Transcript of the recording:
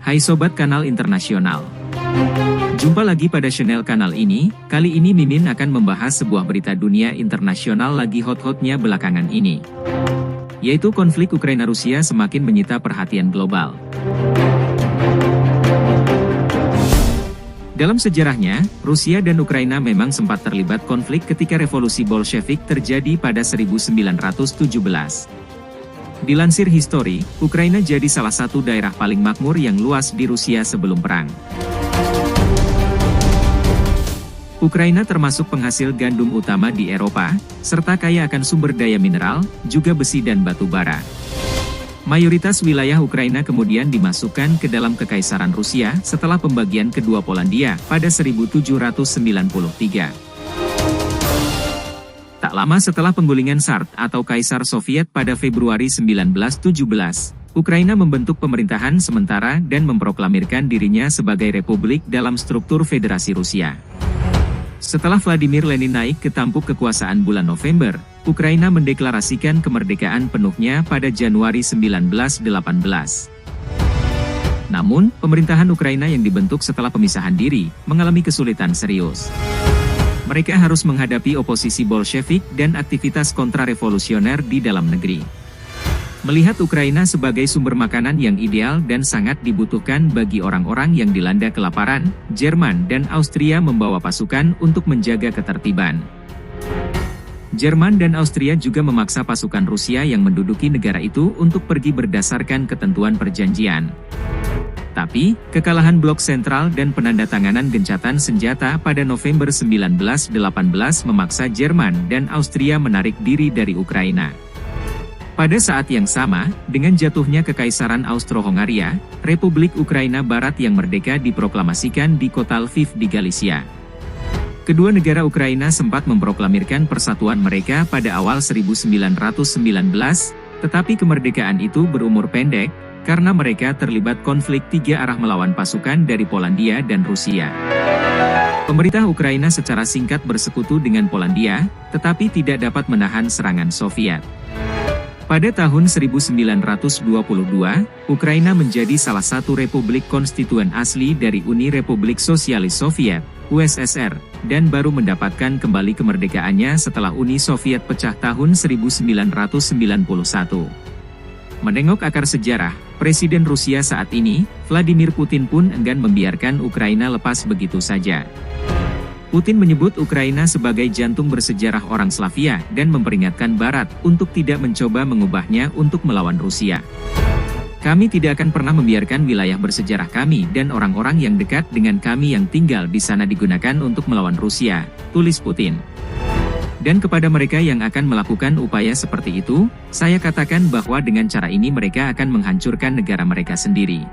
Hai Sobat Kanal Internasional. Jumpa lagi pada channel kanal ini. Kali ini Mimin akan membahas sebuah berita dunia internasional lagi hot-hotnya belakangan ini. Yaitu konflik Ukraina-Rusia semakin menyita perhatian global. Dalam sejarahnya, Rusia dan Ukraina memang sempat terlibat konflik ketika revolusi Bolshevik terjadi pada 1917. Dilansir History, Ukraina jadi salah satu daerah paling makmur yang luas di Rusia sebelum perang. Ukraina termasuk penghasil gandum utama di Eropa, serta kaya akan sumber daya mineral, juga besi dan batu bara. Mayoritas wilayah Ukraina kemudian dimasukkan ke dalam Kekaisaran Rusia setelah pembagian kedua Polandia pada 1793. Tak lama setelah penggulingan Tsar atau Kaisar Soviet pada Februari 1917, Ukraina membentuk pemerintahan sementara dan memproklamirkan dirinya sebagai republik dalam struktur Federasi Rusia. Setelah Vladimir Lenin naik ke tampuk kekuasaan bulan November, Ukraina mendeklarasikan kemerdekaan penuhnya pada Januari 1918. Namun, pemerintahan Ukraina yang dibentuk setelah pemisahan diri, mengalami kesulitan serius. Mereka harus menghadapi oposisi Bolshevik dan aktivitas kontrarevolusioner di dalam negeri. Melihat Ukraina sebagai sumber makanan yang ideal dan sangat dibutuhkan bagi orang-orang yang dilanda kelaparan, Jerman dan Austria membawa pasukan untuk menjaga ketertiban. Jerman dan Austria juga memaksa pasukan Rusia yang menduduki negara itu untuk pergi berdasarkan ketentuan perjanjian. Tapi, kekalahan Blok Sentral dan penandatanganan gencatan senjata pada November 1918 memaksa Jerman dan Austria menarik diri dari Ukraina. Pada saat yang sama, dengan jatuhnya Kekaisaran Austro-Hongaria, Republik Ukraina Barat yang merdeka diproklamasikan di kota Lviv di Galicia. Kedua negara Ukraina sempat memproklamirkan persatuan mereka pada awal 1919, tetapi kemerdekaan itu berumur pendek, karena mereka terlibat konflik tiga arah melawan pasukan dari Polandia dan Rusia. Pemerintah Ukraina secara singkat bersekutu dengan Polandia, tetapi tidak dapat menahan serangan Soviet. Pada tahun 1922, Ukraina menjadi salah satu republik konstituen asli dari Uni Republik Sosialis Soviet, USSR, dan baru mendapatkan kembali kemerdekaannya setelah Uni Soviet pecah tahun 1991. Menengok akar sejarah, Presiden Rusia saat ini, Vladimir Putin pun enggan membiarkan Ukraina lepas begitu saja. Putin menyebut Ukraina sebagai jantung bersejarah orang Slavia dan memperingatkan Barat untuk tidak mencoba mengubahnya untuk melawan Rusia. Kami tidak akan pernah membiarkan wilayah bersejarah kami dan orang-orang yang dekat dengan kami yang tinggal di sana digunakan untuk melawan Rusia, tulis Putin. Dan kepada mereka yang akan melakukan upaya seperti itu, saya katakan bahwa dengan cara ini mereka akan menghancurkan negara mereka sendiri.